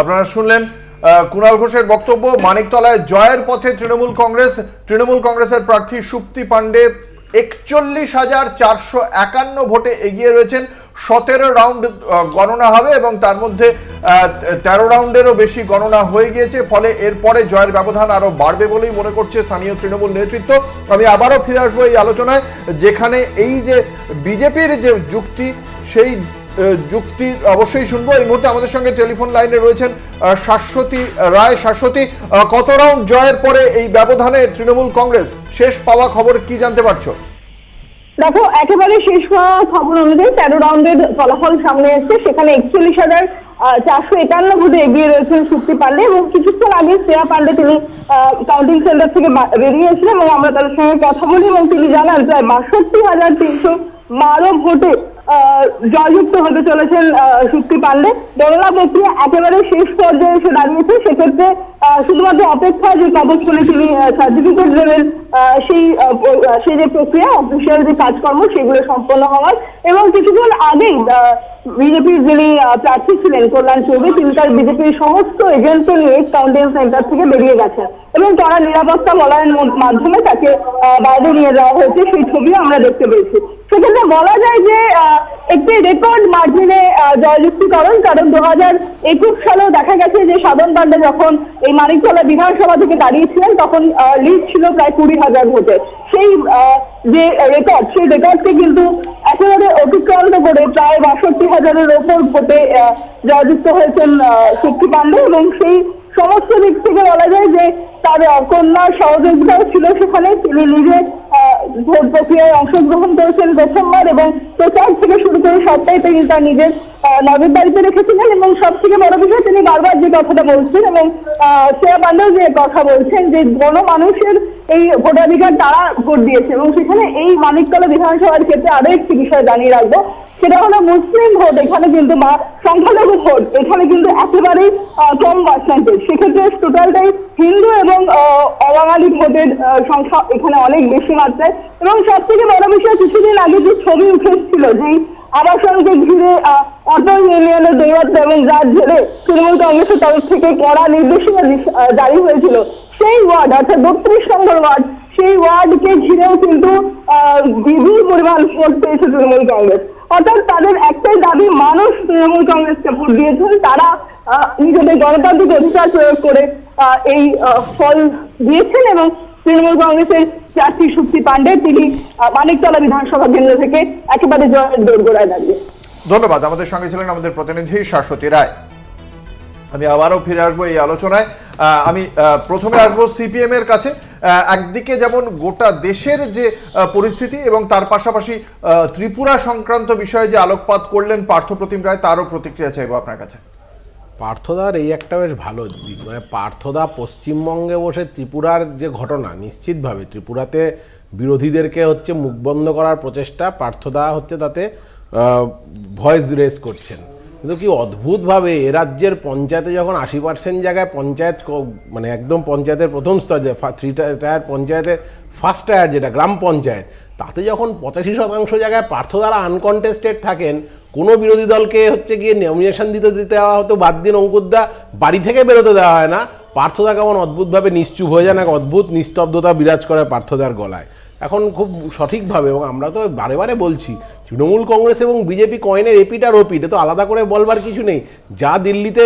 আপনারা শুনলেন কুণাল ঘোষের বক্তব্য। মানিকতলায় জয়ের পথে তৃণমূল কংগ্রেসের প্রার্থী সুপ্তি পাণ্ডে 41,451 ভোটে এগিয়ে রয়েছেন। 17 রাউন্ড গণনা হবে এবং তার মধ্যে 13 রাউন্ডেরও বেশি গণনা হয়ে গিয়েছে। ফলে এরপরে জয়ের ব্যবধান আরো বাড়বে বলেই মনে করছে স্থানীয় তৃণমূল নেতৃত্ব। আমি আবারও ফিরে আসবো এই আলোচনায়, যেখানে এই যে বিজেপির যে যুক্তি, সেই যুক্তি অবশ্যই শুনবো। এই মুহূর্তে আমাদের সঙ্গে টেলিফোন লাইনে রয়েছেন শাশ্বতী রায়। শাশ্বতী, কত রাউন্ড জয়ের পরে এই ব্যবধানে তৃণমূল কংগ্রেস শেষ পাওয়া খবর কি জানতে পারছো? দেখো, একেবারে শেষ পাওয়া খবর অনুযায়ী 13 রাউন্ডের ফলাফল সামনে এসছে। সেখানে 41,451 ভোটে এগিয়ে রয়েছেন সুপ্তি পাণ্ডে এবং কিছুক্ষণ আগে শ্রেয়া পাণ্ডে তিনি কাউন্টিং সেন্টার থেকে বেরিয়ে এসেছিলেন এবং আমরা তাদের সঙ্গে কথা বলি এবং তিনি জানান প্রায় 62,312 ভোটে জয়যুক্ত হতে চলেছেন সুপ্তি পাণ্ডে। গণনা প্রক্রিয়া একেবারে শেষ পর্যায়ে এসে দাঁড়িয়েছে। সেক্ষেত্রে শুধুমাত্র অপেক্ষা যে কবে করে তিনি সার্টিফিকেট দেবেন সেই যে প্রক্রিয়া, অফিসিয়াল যে কাজকর্ম সেগুলো সম্পন্ন হওয়ার। এবং কিছুক্ষণ আগেই বিজেপির যিনি প্রার্থী ছিলেন কল্যাণ চৌবে, তিনি তার বিজেপির সমস্ত এজেন্টকে নিয়ে কাউন্টিং সেন্টার থেকে বেরিয়ে গেছেন এবং তারা নিরাপত্তা বলয়ের মাধ্যমে তাকে বাইরে নিয়ে যাওয়া হয়েছে, সেই ছবিও আমরা দেখতে পেয়েছি। সেক্ষেত্রে বলা যায় যে একটি রেকর্ড মার্জিনে জয়যুক্তিকরণ, কারণ 2021 সালেও দেখা গেছে যে সাধন পাণ্ডে যখন এই মানিকতলা বিধানসভা থেকে দাঁড়িয়েছিলেন তখন লিড ছিল প্রায় 20,000 ভোটে। সেই যে রেকর্ড, সেই রেকর্ডকে কিন্তু একেবারে অতিক্রান্ত করে প্রায় 62,000-এর ওপর ভোটে জয়যুক্ত হয়েছেন সুপ্তি পাণ্ডে এবং সেই সমস্ত দিক থেকে বলা যায় যে তার কন্যার সহযোগিতাও ছিল সেখানে। তিনি নিজে ভোট প্রক্রিয়ায় অংশগ্রহণ করেছেন প্রথমবার এবং প্রচার থেকে শুরু করে সবটাই তিনি তার নিজের নজরদারিতে রেখেছিলেন। এবং সব থেকে বড় বিষয়, তিনি বারবার যে কথাটা বলছেন এবং শ্রেয়া পাণ্ডেও যে কথা বলছেন যে গণমানুষের এই ভোটাধিকার তারা ভোট দিয়েছে। এবং সেখানে এই মানিকতলা বিধানসভার ক্ষেত্রে আরো একটি বিষয় জানিয়ে রাখবো, সেটা হলো মুসলিম ভোট এখানে কিন্তু বা সংখ্যালঘু ভোট এখানে কিন্তু একেবারেই কম পার্সেন্টেজ। সেক্ষেত্রে টোটালটাই হিন্দু এবং অবাঙালি ভোটের সংখ্যা এখানে অনেক বেশি মাত্রায়। এবং সব থেকে বড় বিষয়, কিছুদিন আগে যে ছবি উঠে এসেছিল যে আবাসনকে ঘিরে অটল ইউনিয়নের দৌরাত্ম্য এবং যার জেরে তৃণমূল কংগ্রেসের তরফ থেকে কড়া নির্দেশনা জারি হয়েছিল, সেই ওয়ার্ড অর্থাৎ 32 নম্বর ওয়ার্ড, সেই ওয়ার্ডকে ঘিরেও কিন্তু বিপুল পরিমাণ ভোট পেয়েছে তৃণমূল কংগ্রেস। অর্থাৎ তাদের একটাই দাবি, মানুষ তৃণমূল কংগ্রেসকে ভোট দিয়েছেন, তারা নিজেদের গণতান্ত্রিক অধিকার প্রয়োগ করে এই ফল দিয়েছেন এবং তৃণমূল কংগ্রেসের প্রার্থী সুপ্তি পাণ্ডে তিনি মানিকতলা বিধানসভা কেন্দ্র থেকে একেবারে জয়ের দোরগোড়ায় দাঁড়িয়ে। ধন্যবাদ। আমাদের সঙ্গে ছিলেন আমাদের প্রতিনিধি শাশ্বতী রায়। আমি আবারও ফিরে আসবো এই আলোচনায়। আমি প্রথমে আসবো সিপিএম এর কাছে। একদিকে যেমন গোটা দেশের যে পরিস্থিতি এবং তার পাশাপাশি ত্রিপুরা সংক্রান্ত বিষয়ে যে আলোকপাত করলেন পার্থপ্রতিম রায়, তারও প্রতিক্রিয়া চাইবো আপনার কাছে। পার্থদার এই একটা বেশ ভালো দিক, মানে পার্থদা পশ্চিমবঙ্গে বসে ত্রিপুরার যে ঘটনা, নিশ্চিতভাবে ত্রিপুরাতে বিরোধীদেরকে হচ্ছে মুখ বন্ধ করার প্রচেষ্টা, পার্থদা হচ্ছে তাতে ভয়েস রেজ করছেন। কিন্তু কি অদ্ভুতভাবে এ রাজ্যের পঞ্চায়েতে যখন 80% জায়গায় পঞ্চায়েত, মানে একদম পঞ্চায়েতের প্রথম স্তর, যে 3 টায়ার পঞ্চায়েতের ফার্স্ট টায়ার যেটা গ্রাম পঞ্চায়েত, তাতে যখন 85% জায়গায় পার্থদারা আনকন্টেস্টেড থাকেন, কোনো বিরোধী দলকে হচ্ছে গিয়ে নমিনেশন দিতে দেওয়া হতো, বাদ দিন অঙ্কুরদা বাড়ি থেকে বেরোতে দেওয়া হয় না, পার্থদা কেমন অদ্ভুতভাবে নিশ্চুপ হয়ে যান, এক অদ্ভুত নিস্তব্ধতা বিরাজ করে পার্থদার গলায় এখন খুব সঠিকভাবে। এবং আমরা তো বারে বারে বলছি, তৃণমূল কংগ্রেস এবং বিজেপি কয়েনের এপিট আর ওপিট, তো আলাদা করে বলবার কিছু নেই। যা দিল্লিতে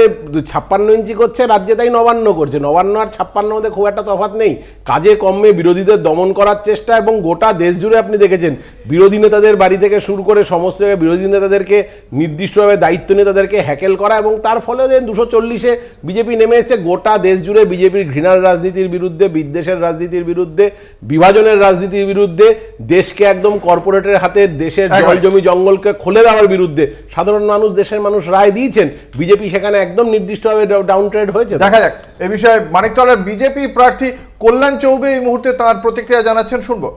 56 ইঞ্চি করছে, রাজ্যে তাই 59 করছে। 59 আর 56 মধ্যে খুব একটা তফাৎ নেই। কাজে কমে বিরোধীদের দমন করার চেষ্টা, এবং গোটা দেশ জুড়ে আপনি দেখেছেন বিরোধী নেতাদের বাড়ি থেকে শুরু করে সমস্ত জায়গায় বিরোধী নেতাদেরকে নির্দিষ্টভাবে দায়িত্ব নিয়ে তাদেরকে হ্যাকেল করা, এবং তার ফলে 240-এ বিজেপি নেমে এসেছে। গোটা দেশ জুড়ে বিজেপির ঘৃণার রাজনীতির বিরুদ্ধে, বিদ্বেষের রাজনীতির বিরুদ্ধে, বিভাজনের রাজনীতির বিরুদ্ধে, দেশকে একদম কর্পোরেটের হাতে দেশের জমি জঙ্গলকে খুলে দেওয়ার বিরুদ্ধে সাধারণ মানুষ, দেশের মানুষ রায় দিয়েছেন। বিজেপি সেখানে একদম নির্দিষ্টভাবে ডাউন ট্রেড হয়েছে। দেখা যাক এ বিষয়ে মানিকতলার বিজেপি প্রার্থী কল্যাণ চৌবে এই মুহূর্তে তার প্রতিক্রিয়া জানাচ্ছেন, শুনবো।